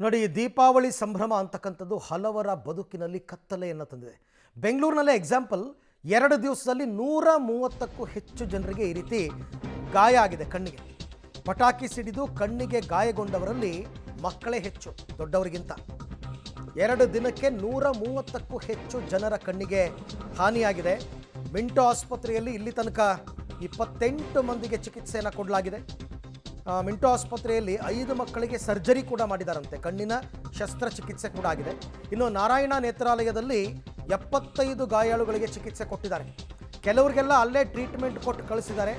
ನೋಡಿ, ದೀಪಾವಳಿ ಸಂಭ್ರಮ ಅಂತಕ್ಕಂಥದ್ದು ಹಲವರ ಬದುಕಿನಲ್ಲಿ ಕತ್ತಲೆಯನ್ನು ತಂದಿದೆ. ಬೆಂಗಳೂರಿನಲ್ಲೇ ಎಕ್ಸಾಂಪಲ್, 2 ದಿವಸದಲ್ಲಿ 130ಕ್ಕೂ ಹೆಚ್ಚು ಜನರಿಗೆ ಈ ರೀತಿ ಗಾಯ ಆಗಿದೆ. ಕಣ್ಣಿಗೆ ಪಟಾಕಿ ಸಿಡಿದು ಕಣ್ಣಿಗೆ ಗಾಯಗೊಂಡವರಲ್ಲಿ ಮಕ್ಕಳೇ ಹೆಚ್ಚು ದೊಡ್ಡವರಿಗಿಂತ. 2 ದಿನಕ್ಕೆ 130ಕ್ಕೂ ಹೆಚ್ಚು ಜನರ ಕಣ್ಣಿಗೆ ಹಾನಿಯಾಗಿದೆ. ಮಿಂಟೋ ಆಸ್ಪತ್ರೆಯಲ್ಲಿ ಇಲ್ಲಿ ತನಕ 28 ಮಂದಿಗೆ ಚಿಕಿತ್ಸೆಯನ್ನು ಕೊಡಲಾಗಿದೆ. ಮಿಂಟೋ ಆಸ್ಪತ್ರೆಯಲ್ಲಿ 5 ಮಕ್ಕಳಿಗೆ ಸರ್ಜರಿ ಕೂಡ ಮಾಡಿದಾರಂತೆ. ಕಣ್ಣಿನ ಶಸ್ತ್ರಚಿಕಿತ್ಸೆ ಕೂಡ ಆಗಿದೆ. ಇನ್ನು ನಾರಾಯಣ ನೇತ್ರಾಲಯದಲ್ಲಿ 75 ಗಾಯಾಳುಗಳಿಗೆ ಚಿಕಿತ್ಸೆ ಕೊಟ್ಟಿದ್ದಾರೆ. ಕೆಲವರಿಗೆಲ್ಲ ಅಲ್ಲೇ ಟ್ರೀಟ್ಮೆಂಟ್ ಕೊಟ್ಟು ಕಳಿಸಿದ್ದಾರೆ.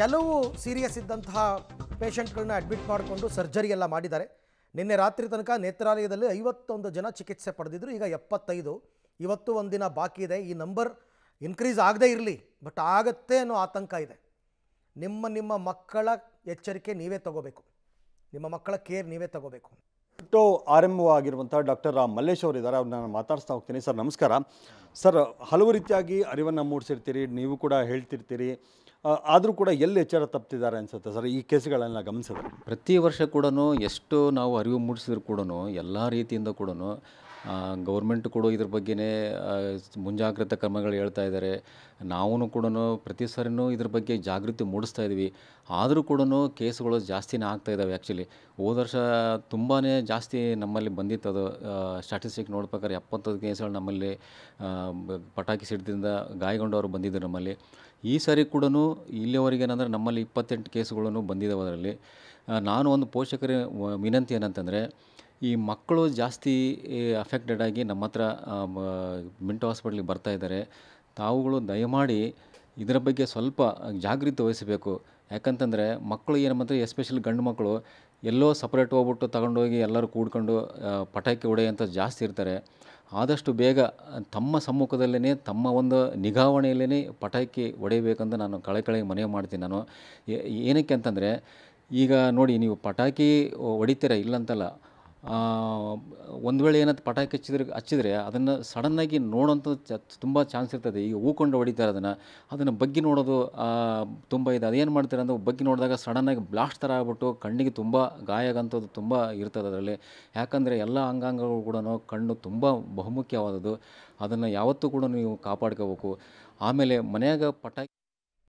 ಕೆಲವು ಸೀರಿಯಸ್ ಇದ್ದಂತಹ ಪೇಷಂಟ್ಗಳನ್ನ ಅಡ್ಮಿಟ್ ಮಾಡಿಕೊಂಡು ಸರ್ಜರಿ ಎಲ್ಲ ಮಾಡಿದ್ದಾರೆ. ನಿನ್ನೆ ರಾತ್ರಿ ತನಕ ನೇತ್ರಾಲಯದಲ್ಲಿ 51 ಜನ ಚಿಕಿತ್ಸೆ ಪಡೆದಿದ್ರು. ಈಗ 75. ಇವತ್ತು ಒಂದಿನ ಬಾಕಿ ಇದೆ. ಈ ನಂಬರ್ ಇನ್ಕ್ರೀಸ್ ಆಗದೇ ಇರಲಿ, ಬಟ್ ಆಗತ್ತೆ ಅನ್ನೋ ಆತಂಕ ಇದೆ. ನಿಮ್ಮ ಮಕ್ಕಳ ಎಚ್ಚರಿಕೆ ನೀವೇ ತಗೋಬೇಕು. ನಿಮ್ಮ ಮಕ್ಕಳ ಕೇರ್ ನೀವೇ ತಗೋಬೇಕು. ಆರಂಭವಾಗಿರುವಂಥ ಡಾಕ್ಟರ್ ಮಲ್ಲೇಶ್ ಅವರು ಇದ್ದಾರೆ. ಅವ್ರನ್ನ ನಾನು ಮಾತಾಡಿಸ್ತಾ ಹೋಗ್ತೀನಿ. ಸರ್ ನಮಸ್ಕಾರ. ಸರ್, ಹಲವು ರೀತಿಯಾಗಿ ಅರಿವನ್ನು ಮೂಡಿಸಿರ್ತೀರಿ, ನೀವು ಕೂಡ ಹೇಳ್ತಿರ್ತೀರಿ. ಆದರೂ ಕೂಡ ಎಲ್ಲಿ ಎಚ್ಚರ ತಪ್ಪಿದ್ದಾರೆ ಅನಿಸುತ್ತೆ ಸರ್ ಈ ಕೇಸ್ಗಳನ್ನ ಗಮನಿಸಿದ್ರೆ? ಪ್ರತಿ ವರ್ಷ ಕೂಡ ಎಷ್ಟು ನಾವು ಅರಿವು ಮೂಡಿಸಿದ್ರು ಕೂಡ ಎಲ್ಲ ರೀತಿಯಿಂದ ಕೂಡ ಗೌರ್ಮೆಂಟ್ ಕೂಡ ಇದ್ರ ಬಗ್ಗೆನೇ ಮುಂಜಾಗ್ರತಾ ಕ್ರಮಗಳು ಹೇಳ್ತಾ ಇದ್ದಾರೆ. ನಾವು ಕೂಡ ಪ್ರತಿ ಸರಿನೂ ಇದ್ರ ಬಗ್ಗೆ ಜಾಗೃತಿ ಮೂಡಿಸ್ತಾ ಇದ್ವಿ. ಆದರೂ ಕೂಡ ಕೇಸುಗಳು ಜಾಸ್ತಿನೇ ಆಗ್ತಾಯಿದ್ದಾವೆ. ಆ್ಯಕ್ಚುಲಿ ಹೋದ ವರ್ಷ ತುಂಬಾ ಜಾಸ್ತಿ ನಮ್ಮಲ್ಲಿ ಬಂದಿತ್ತು. ಅದು ಸ್ಟ್ಯಾಟಿಸ್ಟಿಕ್ ನೋಡ್ಬೇಕಾದ್ರೆ 75 ಕೇಸುಗಳು ನಮ್ಮಲ್ಲಿ ಪಟಾಕಿ ಸಿಡಿದಿಂದ ಗಾಯಗೊಂಡವರು ಬಂದಿದ್ದರು ನಮ್ಮಲ್ಲಿ. ಈ ಸಾರಿ ಕೂಡ ಇಲ್ಲಿವರೆಗೆ ಏನಂದರೆ ನಮ್ಮಲ್ಲಿ 28 ಕೇಸುಗಳನ್ನು ಬಂದಿದ್ದಾವೆ. ಅದರಲ್ಲಿ ನಾನು ಒಂದು ಪೋಷಕರ ವಿನಂತಿ ಏನಂತಂದರೆ, ಈ ಮಕ್ಕಳು ಜಾಸ್ತಿ ಅಫೆಕ್ಟೆಡ್ ಆಗಿ ನಮ್ಮ ಹತ್ರ ಮಿಂಟೋ ಹಾಸ್ಪಿಟ್ಲಿಗೆ ಬರ್ತಾಯಿದ್ದಾರೆ. ತಾವುಗಳು ದಯಮಾಡಿ ಇದರ ಬಗ್ಗೆ ಸ್ವಲ್ಪ ಜಾಗೃತಿ ವಹಿಸಬೇಕು. ಯಾಕಂತಂದರೆ ಮಕ್ಕಳು ಏನು ಮತ್ತು ಎಸ್ಪೆಷಲಿ ಗಂಡು ಮಕ್ಕಳು ಎಲ್ಲೋ ಸಪ್ರೇಟ್ ಹೋಗ್ಬಿಟ್ಟು ತಗೊಂಡೋಗಿ ಎಲ್ಲರೂ ಕೂಡ್ಕೊಂಡು ಪಟಾಕಿ ಹೊಡೆಯೋಂಥ ಜಾಸ್ತಿ ಇರ್ತಾರೆ. ಆದಷ್ಟು ಬೇಗ ತಮ್ಮ ಸಮ್ಮುಖದಲ್ಲೇ ತಮ್ಮ ಒಂದು ನಿಗಾವಣೆಯಲ್ಲೇ ಪಟಾಕಿ ಹೊಡೆಯಬೇಕಂತ ನಾನು ಕಳಕಳಿಗೆ ಮನವಿ ಮಾಡ್ತೀನಿ. ನಾನು ಏನಕ್ಕೆ ಅಂತಂದರೆ, ಈಗ ನೋಡಿ, ನೀವು ಪಟಾಕಿ ಹೊಡಿತೀರ ಇಲ್ಲಂತಲ್ಲ, ಒಂದು ವೇಳೆ ಏನಾದ್ರು ಪಟಾಕಿ ಹಚ್ಚಿದ್ರೆ ಅದನ್ನು ಸಡನ್ನಾಗಿ ನೋಡೋಂಥ ತುಂಬ ಚಾನ್ಸ್ ಇರ್ತದೆ. ಈಗ ಹೂಕೊಂಡು ಹೊಡಿತಾರೆ, ಅದನ್ನು ಬಗ್ಗಿ ನೋಡೋದು ತುಂಬ ಇದೆ. ಅದೇನು ಮಾಡ್ತಾರೆ ಅಂದರೆ, ಬಗ್ಗಿ ನೋಡಿದಾಗ ಸಡನ್ನಾಗಿ ಬ್ಲಾಸ್ಟ್ ಥರ ಆಗ್ಬಿಟ್ಟು ಕಣ್ಣಿಗೆ ತುಂಬ ಗಾಯ ಆಗೋಂಥದ್ದು ತುಂಬ ಇರ್ತದೆ ಅದರಲ್ಲಿ. ಯಾಕಂದರೆ ಎಲ್ಲ ಅಂಗಾಂಗಗಳು ಕೂಡ ಕಣ್ಣು ತುಂಬ ಬಹುಮುಖ್ಯವಾದದ್ದು. ಅದನ್ನು ಯಾವತ್ತೂ ಕೂಡ ನೀವು ಕಾಪಾಡ್ಕೋಬೇಕು. ಆಮೇಲೆ ಮನೆಯಾಗ ಪಟಾಕಿ